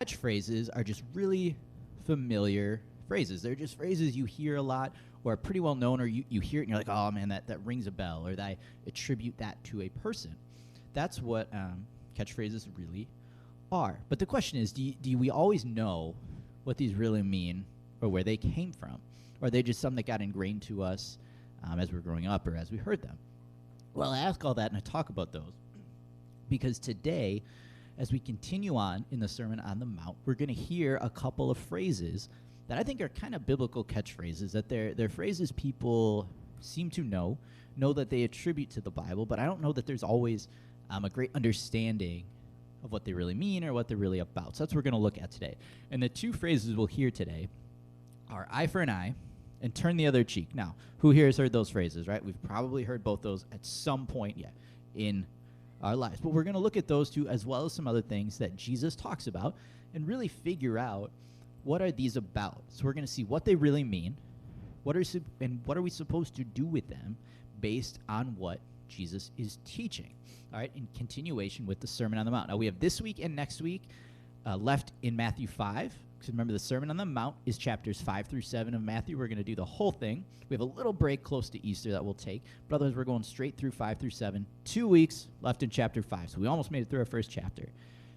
Catchphrases are just really familiar phrases. They're just phrases you hear a lot or are pretty well known, or you hear it and you're like, oh man, that rings a bell, or that I attribute that to a person. That's what catchphrases really are. But the question is, do we always know what these really mean or where they came from? Or are they just something that got ingrained to us as we were growing up or as we heard them? Well, I ask all that and I talk about those because today, as we continue on in the Sermon on the Mount, we're going to hear a couple of phrases that I think are kind of biblical catchphrases, that they're phrases people seem to know that they attribute to the Bible, but I don't know that there's always a great understanding of what they really mean or what they're really about. So that's what we're going to look at today. And the two phrases we'll hear today are eye for an eye and turn the other cheek. Now, who here has heard those phrases, right? We've probably heard both those at some point in our lives. But we're going to look at those two as well as some other things that Jesus talks about and really figure out what are these about. So we're going to see what they really mean, what are we supposed to do with them based on what Jesus is teaching. All right, in continuation with the Sermon on the Mount. Now, we have this week and next week left in Matthew 5. Because remember, the Sermon on the Mount is chapters 5 through 7 of Matthew. We're going to do the whole thing. We have a little break close to Easter that we'll take. But otherwise, we're going straight through 5 through 7. 2 weeks left in chapter 5. So we almost made it through our first chapter.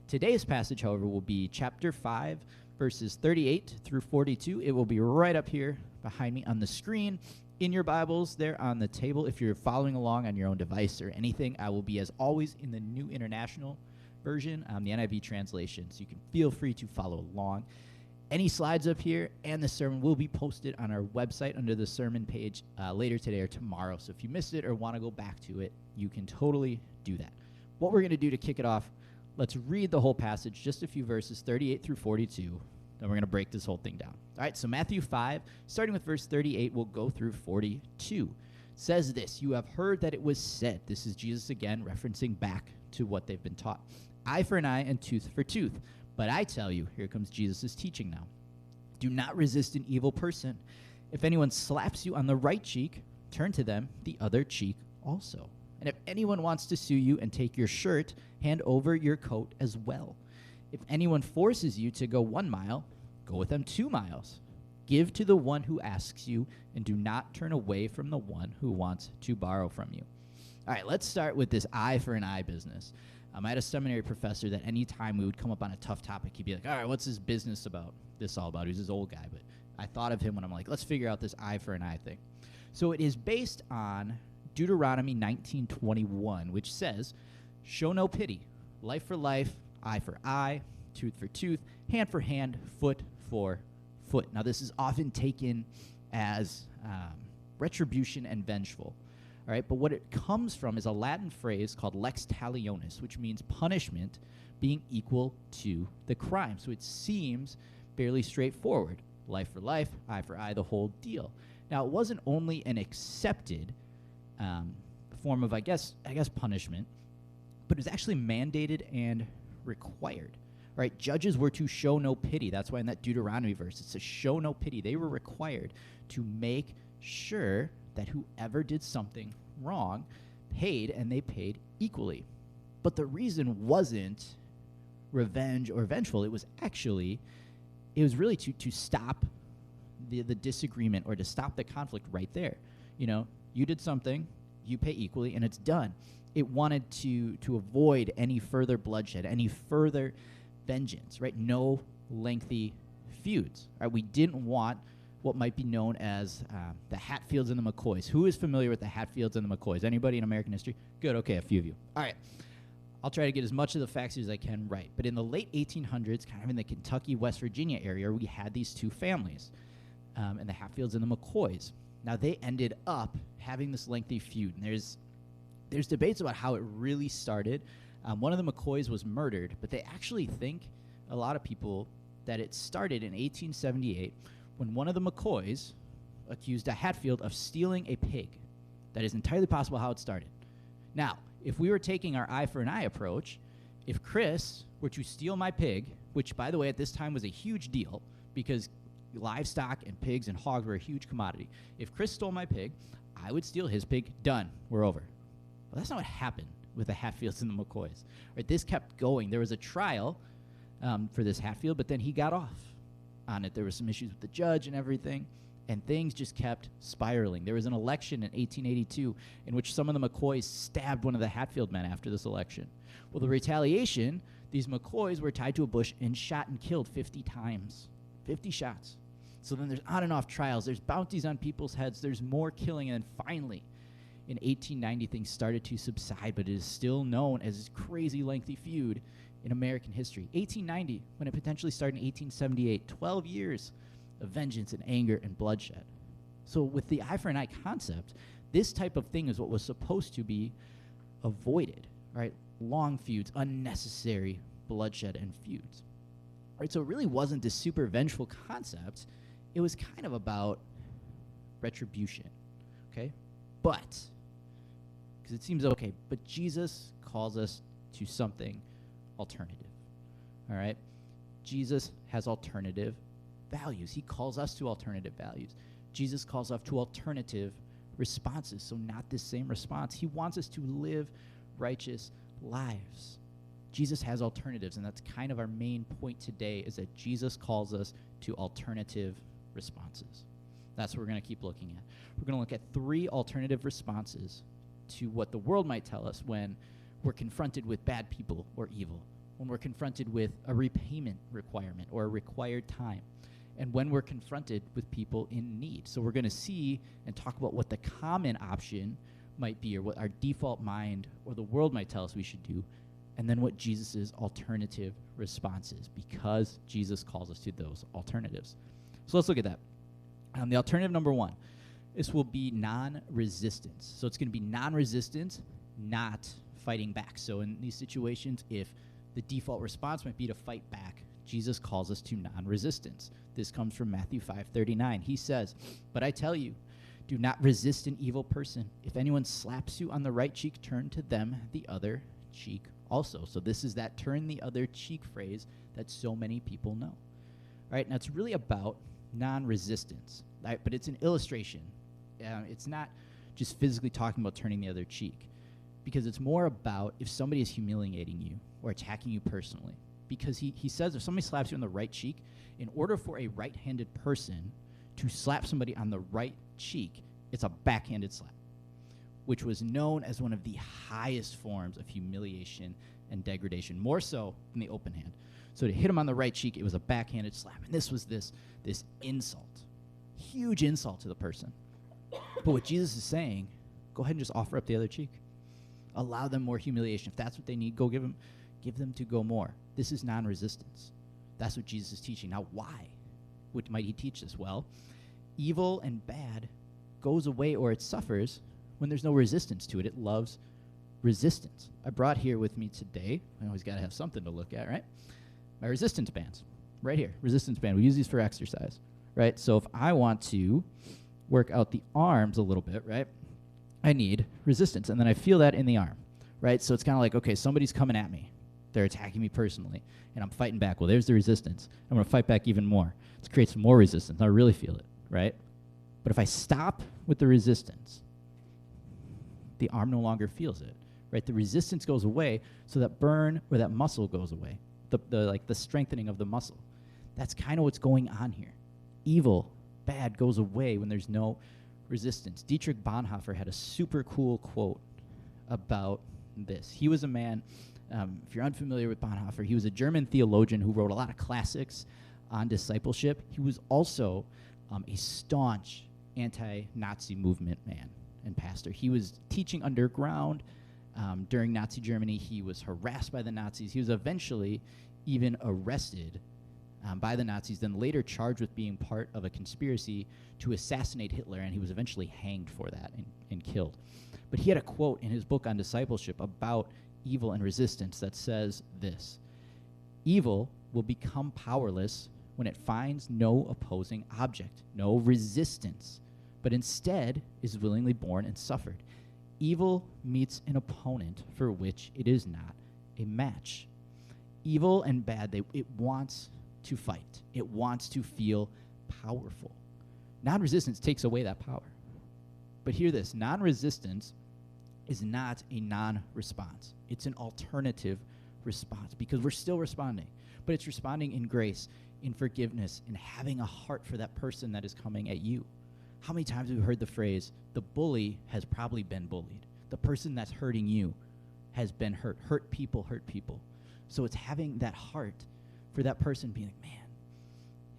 Today's passage, however, will be chapter 5, verses 38 through 42. It will be right up here behind me on the screen. In your Bibles, there on the table, if you're following along on your own device or anything, I will be, as always, in the New International Version, the NIV translation, so you can feel free to follow along. Any slides up here and the sermon will be posted on our website under the sermon page later today or tomorrow. So if you missed it or want to go back to it, you can totally do that. What we're going to do to kick it off, let's read the whole passage, just a few verses, 38 through 42. Then we're going to break this whole thing down. All right, so Matthew 5, starting with verse 38, we'll go through 42. It says this, "You have heard that it was said," this is Jesus again referencing back to what they've been taught, "Eye for an eye and tooth for tooth. But I tell you," here comes Jesus' teaching now, "do not resist an evil person. If anyone slaps you on the right cheek, turn to them the other cheek also. And if anyone wants to sue you and take your shirt, hand over your coat as well. If anyone forces you to go 1 mile, go with them 2 miles. Give to the one who asks you, and do not turn away from the one who wants to borrow from you." All right, let's start with this eye for an eye business. I had a seminary professor that any time we would come up on a tough topic, he'd be like, all right, what's this business about? This all about? He's this old guy, but I thought of him when I'm like, let's figure out this eye for an eye thing. So it is based on Deuteronomy 19:21, which says, "Show no pity, life for life, eye for eye, tooth for tooth, hand for hand, foot for foot." Now this is often taken as retribution and vengeful. All right, but what it comes from is a Latin phrase called lex talionis, which means punishment being equal to the crime. So it seems fairly straightforward. Life for life, eye for eye, the whole deal. Now, it wasn't only an accepted form of, I guess, punishment, but it was actually mandated and required. Right? Judges were to show no pity. That's why in that Deuteronomy verse it says show no pity. They were required to make sure that whoever did something wrong paid, and they paid equally. But the reason wasn't revenge or vengeful. It was really to stop the disagreement, or to stop the conflict right there. You know, you did something, you pay equally, and it's done. It wanted to avoid any further bloodshed, any further vengeance, right? No lengthy feuds. Right? We didn't want what might be known as the Hatfields and the McCoys. Who is familiar with the Hatfields and the McCoys? Anybody in American history? Good, okay, a few of you. All right. I'll try to get as much of the facts as I can right. But in the late 1800s, kind of in the Kentucky, West Virginia area, we had these two families, and the Hatfields and the McCoys. Now, they ended up having this lengthy feud. And there's debates about how it really started. One of the McCoys was murdered, but they actually think, a lot of people, that it started in 1878 when one of the McCoys accused a Hatfield of stealing a pig. That is entirely possible how it started. Now, if we were taking our eye for an eye approach, if Chris were to steal my pig, which, by the way, at this time was a huge deal because livestock and pigs and hogs were a huge commodity. If Chris stole my pig, I would steal his pig. Done. We're over. Well, that's not what happened with the Hatfields and the McCoys. Right, this kept going. There was a trial for this Hatfield, but then he got off on it. There were some issues with the judge and everything, and things just kept spiraling. There was an election in 1882 in which some of the McCoys stabbed one of the Hatfield men after this election. Well, the retaliation, these McCoys were tied to a bush and shot and killed 50 times. 50 shots. So then there's on and off trials. There's bounties on people's heads. There's more killing. And then finally, in 1890, things started to subside, but it is still known as this crazy lengthy feud in American history. 1890, when it potentially started in 1878, 12 years of vengeance and anger and bloodshed. So with the eye for an eye concept, this type of thing is what was supposed to be avoided, right? Long feuds, unnecessary bloodshed and feuds. Right? So it really wasn't this super vengeful concept. It was kind of about retribution, okay? But, because it seems okay, but Jesus calls us to something alternative, all right? Jesus has alternative values. He calls us to alternative values. Jesus calls us to alternative responses, so not this same response. He wants us to live righteous lives. Jesus has alternatives, and that's kind of our main point today, is that Jesus calls us to alternative responses. That's what we're going to keep looking at. We're going to look at 3 alternative responses to what the world might tell us when we're confronted with bad people or evil, when we're confronted with a repayment requirement or a required time, and when we're confronted with people in need. So we're going to see and talk about what the common option might be, or what our default mind or the world might tell us we should do, and then what Jesus' alternative response is, because Jesus calls us to those alternatives. So let's look at that. The alternative number 1, this will be non-resistance. So it's going to be non-resistance, not fighting back. So in these situations, if the default response might be to fight back, Jesus calls us to non-resistance. This comes from Matthew 5:39. He says, "But I tell you, do not resist an evil person. If anyone slaps you on the right cheek, turn to them the other cheek also." So this is that turn the other cheek phrase that so many people know. All right, now it's really about non-resistance, right? But it's an illustration. It's not just physically talking about turning the other cheek, because it's more about if somebody is humiliating you or attacking you personally. Because he says if somebody slaps you on the right cheek, in order for a right-handed person to slap somebody on the right cheek, it's a backhanded slap, which was known as one of the highest forms of humiliation and degradation, more so than the open hand. So to hit him on the right cheek, it was a backhanded slap. And this was this insult, huge insult to the person. But what Jesus is saying, go ahead and just offer up the other cheek. Allow them more humiliation. If that's what they need, give them to go more. This is non-resistance. That's what Jesus is teaching. Now, why might he teach this? Well, evil and bad goes away, or it suffers, when there's no resistance to it. It loves resistance. I brought here with me today, I always got to have something to look at, right? My resistance bands, right here, resistance band. We use these for exercise, right? So if I want to work out the arms a little bit, right, I need resistance, and then I feel that in the arm, right? So it's kind of like, okay, somebody's coming at me. They're attacking me personally, and I'm fighting back. Well, there's the resistance. I'm going to fight back even more. Let's create some more resistance. I really feel it, right? But if I stop with the resistance, the arm no longer feels it, right? The resistance goes away, so that burn or that muscle goes away, the strengthening of the muscle. That's kind of what's going on here. Evil, bad goes away when there's no resistance. Dietrich Bonhoeffer had a super cool quote about this. He was a man, if you're unfamiliar with Bonhoeffer, he was a German theologian who wrote a lot of classics on discipleship. He was also a staunch anti-Nazi movement man and pastor. He was teaching underground during Nazi Germany. He was harassed by the Nazis. He was eventually even arrested by the Nazis, then later charged with being part of a conspiracy to assassinate Hitler, and he was eventually hanged for that and killed. But he had a quote in his book on discipleship about evil and resistance that says this: "Evil will become powerless when it finds no opposing object, no resistance, but instead is willingly born and suffered. Evil meets an opponent for which it is not a match." Evil and bad, it wants to fight. It wants to feel powerful. Non-resistance takes away that power. But hear this, non-resistance is not a non-response. It's an alternative response, because we're still responding, but it's responding in grace, in forgiveness, and having a heart for that person that is coming at you. How many times have we heard the phrase, the bully has probably been bullied. The person that's hurting you has been hurt. Hurt people hurt people. So it's having that heart for that person, being like, man,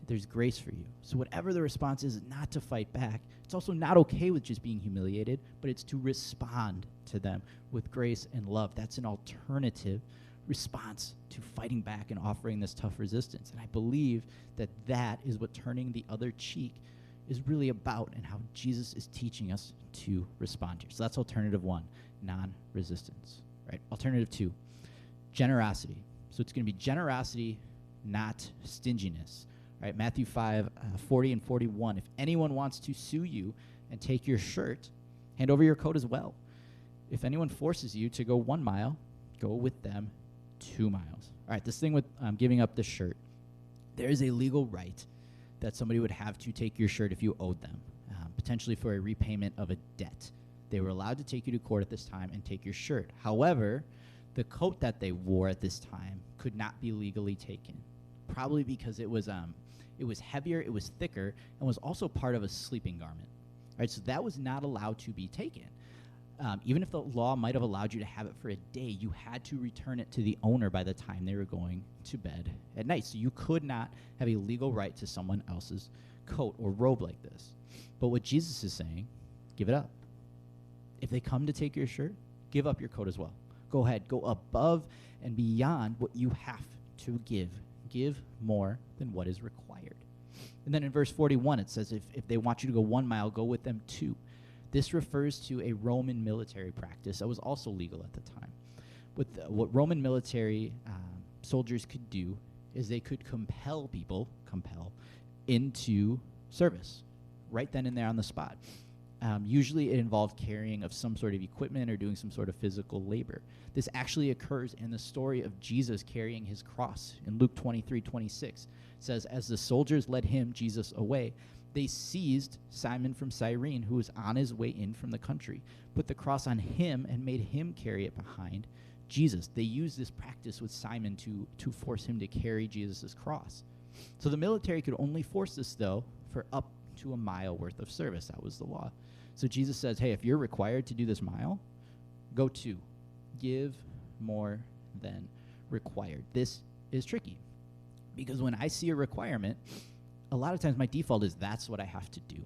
there's grace for you. So whatever the response is, not to fight back. It's also not okay with just being humiliated, but it's to respond to them with grace and love. That's an alternative response to fighting back and offering this tough resistance. And I believe that that is what turning the other cheek is really about, and how Jesus is teaching us to respond to. So that's alternative 1, non-resistance. Right? Alternative 2, generosity. So it's going to be generosity, not stinginess. Right? Matthew 5, 40 and 41. If anyone wants to sue you and take your shirt, hand over your coat as well. If anyone forces you to go 1 mile, go with them 2 miles. All right, this thing with giving up the shirt. There is a legal right that somebody would have to take your shirt if you owed them, potentially for a repayment of a debt. They were allowed to take you to court at this time and take your shirt. However, the coat that they wore at this time could not be legally taken, probably because it was heavier, it was thicker, and was also part of a sleeping garment. Right, so that was not allowed to be taken. Even if the law might have allowed you to have it for a day, you had to return it to the owner by the time they were going to bed at night. So you could not have a legal right to someone else's coat or robe like this. But what Jesus is saying, give it up. If they come to take your shirt, give up your coat as well. Go ahead, go above and beyond what you have to give. Give more than what is required. And then in verse 41, it says, if they want you to go 1 mile, go with them 2. This refers to a Roman military practice that was also legal at the time. What Roman military soldiers could do is they could compel people into service right then and there on the spot. Usually it involved carrying of some sort of equipment or doing some sort of physical labor. This actually occurs in the story of Jesus carrying his cross. In Luke 23:26, it says, as the soldiers led him, Jesus, away, they seized Simon from Cyrene, who was on his way in from the country, put the cross on him, and made him carry it behind Jesus. They used this practice with Simon to force him to carry Jesus' cross. So the military could only force this, though, for up to 1 mile worth of service. That was the law. So Jesus says, hey, if you're required to do this mile, go 2. Give more than required. This is tricky, because when I see a requirement, a lot of times my default is that's what I have to do.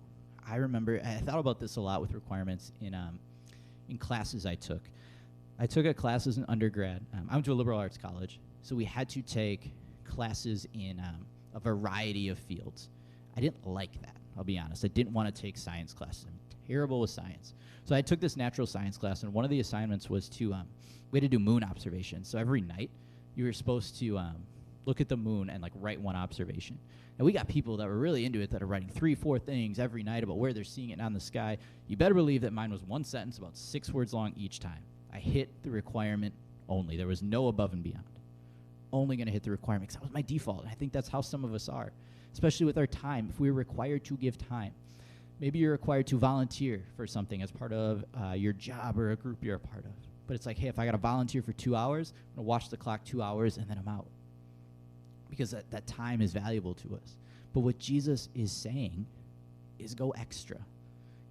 I remember, I thought about this a lot with requirements in classes I took. I took a class as an undergrad. I went to a liberal arts college, so we had to take classes in a variety of fields. I didn't like that, I'll be honest. I didn't want to take science classes. I'm terrible with science. So I took this natural science class, and one of the assignments was we had to do moon observations. So every night, you were supposed to look at the moon and write one observation. And we got people that were really into it that are writing 3-4 things every night about where they're seeing it on the sky. You better believe that mine was one sentence about 6 words long each time. I hit the requirement only. There was no above and beyond. Only going to hit the requirement, because that was my default. And I think that's how some of us are, especially with our time. If we're required to give time, maybe you're required to volunteer for something as part of your job or a group you're a part of. But it's like, hey, if I got to volunteer for 2 hours, I'm going to watch the clock 2 hours and then I'm out. Because that time is valuable to us. But what Jesus is saying is go extra.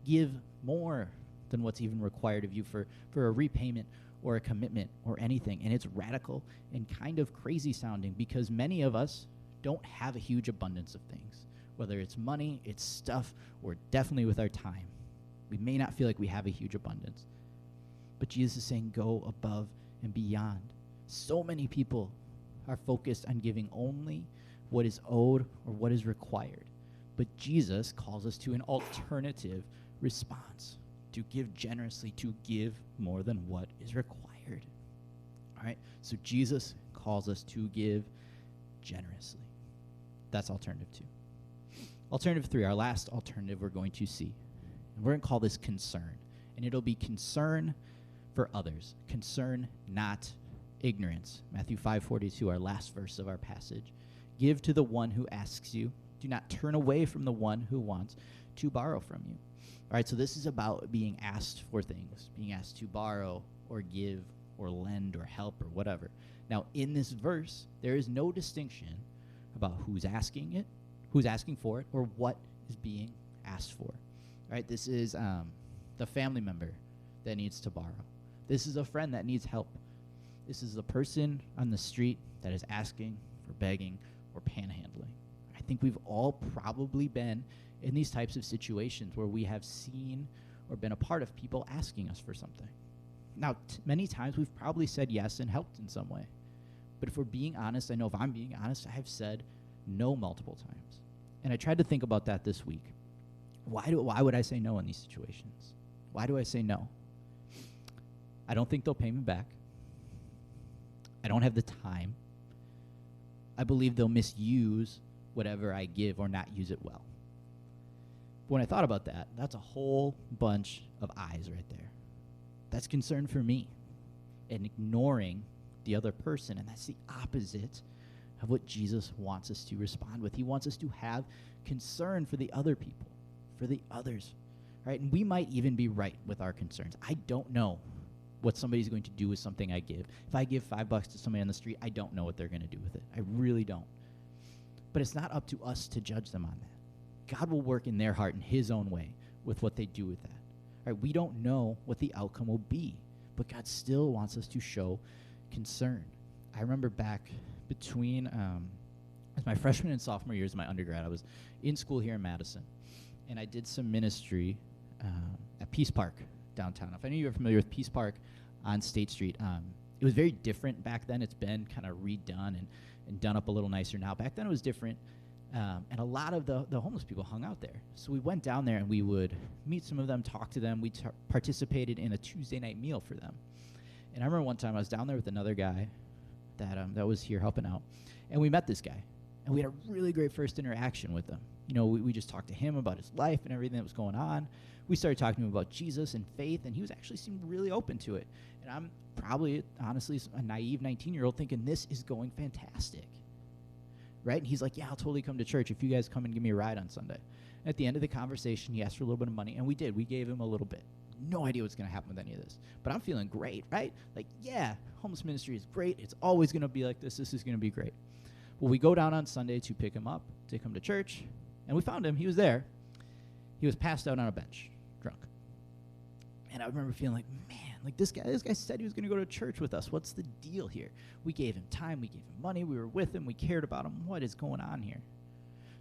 Give more than what's even required of you for a repayment or a commitment or anything. And it's radical and kind of crazy sounding, because many of us don't have a huge abundance of things. Whether it's money, it's stuff, or definitely with our time. We may not feel like we have a huge abundance. But Jesus is saying go above and beyond. So many people are focused on giving only what is owed or what is required. But Jesus calls us to an alternative response, to give generously, to give more than what is required. All right? So Jesus calls us to give generously. That's alternative 2. Alternative 3, our last alternative we're going to see. And we're going to call this concern. And it'll be concern for others. Concern, not ignorance. Matthew 5:42, our last verse of our passage. Give to the one who asks you. Do not turn away from the one who wants to borrow from you. All right, so this is about being asked for things, being asked to borrow or give or lend or help or whatever. Now, in this verse, there is no distinction about who's asking for it, or what is being asked for. Right? This is the family member that needs to borrow. This is a friend that needs help. This is the person on the street that is asking for begging or panhandling. I think we've all probably been in these types of situations where we have seen or been a part of people asking us for something. Now, many times we've probably said yes and helped in some way. But if we're being honest, I know if I'm being honest, I have said no multiple times. And I tried to think about that this week. Why would I say no in these situations? Why do I say no? I don't think they'll pay me back. I don't have the time. I believe they'll misuse whatever I give or not use it well. But when I thought about that, that's a whole bunch of eyes right there. That's concern for me and ignoring the other person, and that's the opposite of what Jesus wants us to respond with. He wants us to have concern for the other people, for the others, right? And we might even be right with our concerns. I don't know what somebody's going to do with something I give. If I give $5 to somebody on the street, I don't know what they're going to do with it. I really don't. But it's not up to us to judge them on that. God will work in their heart in his own way with what they do with that. Right? We don't know what the outcome will be, but God still wants us to show concern. I remember back between my freshman and sophomore years of my undergrad, I was in school here in Madison, and I did some ministry at Peace Park downtown. If any of you are familiar with Peace Park on State Street, it was very different back then. It's been kind of redone and done up a little nicer now. Back then it was different, and a lot of the homeless people hung out there. So we went down there and we would meet some of them, talk to them. We participated in a Tuesday night meal for them. And I remember one time I was down there with another guy that was here helping out, and we met this guy, and we had a really great first interaction with him. You know, we just talked to him about his life and everything that was going on. We started talking to him about Jesus and faith, and he was actually seemed really open to it. And I'm probably, honestly, a naive 19-year-old thinking this is going fantastic, right? And he's like, yeah, I'll totally come to church if you guys come and give me a ride on Sunday. And at the end of the conversation, he asked for a little bit of money, and we did. We gave him a little bit. No idea what's going to happen with any of this. But I'm feeling great, right? Like, yeah, homeless ministry is great. It's always going to be like this. This is going to be great. Well, we go down on Sunday to pick him up, take him to church, and we found him. He was there. He was passed out on a bench, drunk. And I remember feeling like, man, like this guy said he was going to go to church with us. What's the deal here? We gave him time. We gave him money. We were with him. We cared about him. What is going on here?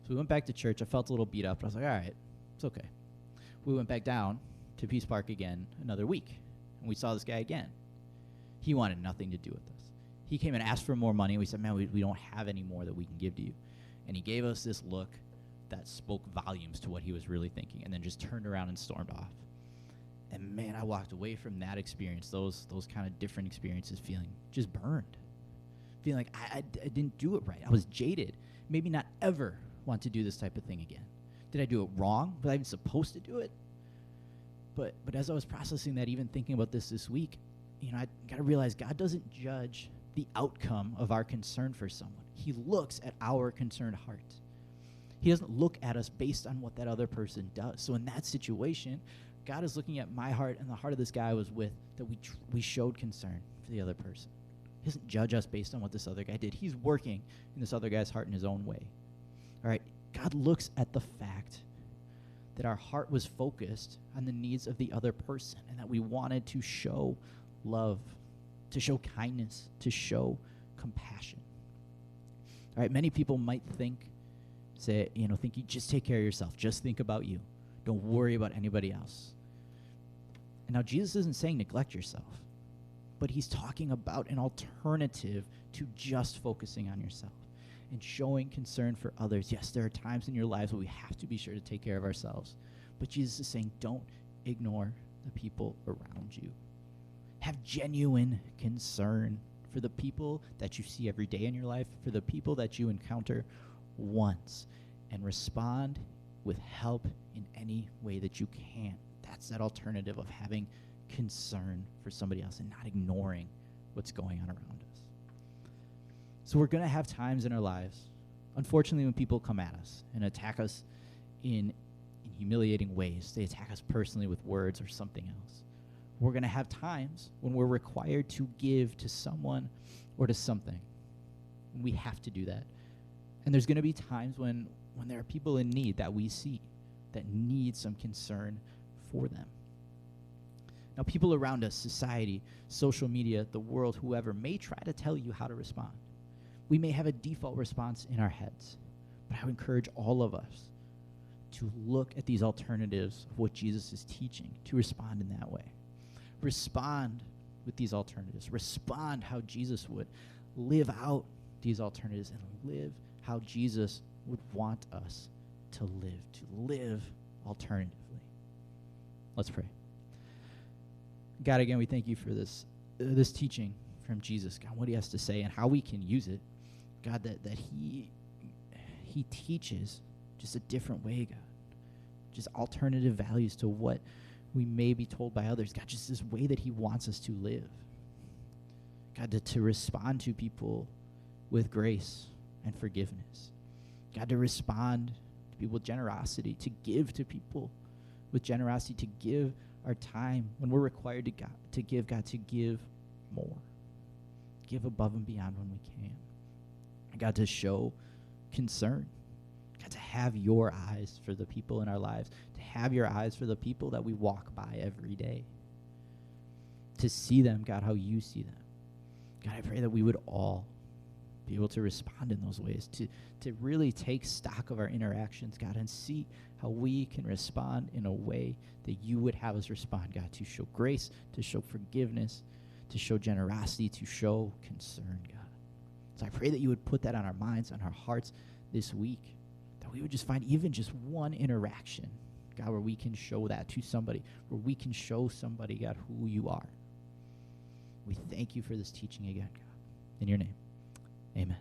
So we went back to church. I felt a little beat up. But I was like, all right, it's okay. We went back down to Peace Park again another week, and we saw this guy again. He wanted nothing to do with us. He came and asked for more money, and we said, man, we don't have any more that we can give to you. And he gave us this look that spoke volumes to what he was really thinking, and then just turned around and stormed off. And man, I walked away from that experience, those kind of different experiences, feeling just burned, feeling like I didn't do it right. I was jaded. Maybe not ever want to do this type of thing again. Did I do it wrong? Was I even supposed to do it? But as I was processing that, even thinking about this week, you know, I got to realize God doesn't judge the outcome of our concern for someone. He looks at our concerned heart. He doesn't look at us based on what that other person does. So in that situation, God is looking at my heart and the heart of this guy I was with, that we showed concern for the other person. He doesn't judge us based on what this other guy did. He's working in this other guy's heart in his own way. All right, God looks at the fact that our heart was focused on the needs of the other person, and that we wanted to show love, to show kindness, to show compassion. All right, many people might think you just take care of yourself. Just think about you. Don't worry about anybody else. And now Jesus isn't saying neglect yourself, but he's talking about an alternative to just focusing on yourself and showing concern for others. Yes, there are times in your lives where we have to be sure to take care of ourselves, but Jesus is saying don't ignore the people around you. Have genuine concern for the people that you see every day in your life, for the people that you encounter once, and respond with help in any way that you can. That's that alternative of having concern for somebody else and not ignoring what's going on around us. So we're going to have times in our lives, unfortunately, when people come at us and attack us in humiliating ways. They attack us personally with words or something else. We're going to have times when we're required to give to someone or to something. We have to do that. And there's going to be times when there are people in need that we see that need some concern for them. Now, people around us, society, social media, the world, whoever, may try to tell you how to respond. We may have a default response in our heads, but I would encourage all of us to look at these alternatives of what Jesus is teaching, to respond in that way. Respond with these alternatives. Respond how Jesus would. Live out these alternatives and live how Jesus would want us to live alternatively. Let's pray. God, again, we thank you for this teaching from Jesus, God, what he has to say and how we can use it. God, that he teaches just a different way, God. Just alternative values to what we may be told by others. God, just this way that he wants us to live. God, to respond to people with grace and forgiveness. God, to respond to people with generosity, to give to people with generosity, to give our time when we're required to give, God, to give more. Give above and beyond when we can. God, to show concern. God, to have your eyes for the people in our lives, to have your eyes for the people that we walk by every day, to see them, God, how you see them. God, I pray that we would all be able to respond in those ways, to really take stock of our interactions, God, and see how we can respond in a way that you would have us respond, God, to show grace, to show forgiveness, to show generosity, to show concern, God. So I pray that you would put that on our minds, on our hearts this week, that we would just find even just one interaction, God, where we can show that to somebody, where we can show somebody, God, who you are. We thank you for this teaching again, God. In your name, amen.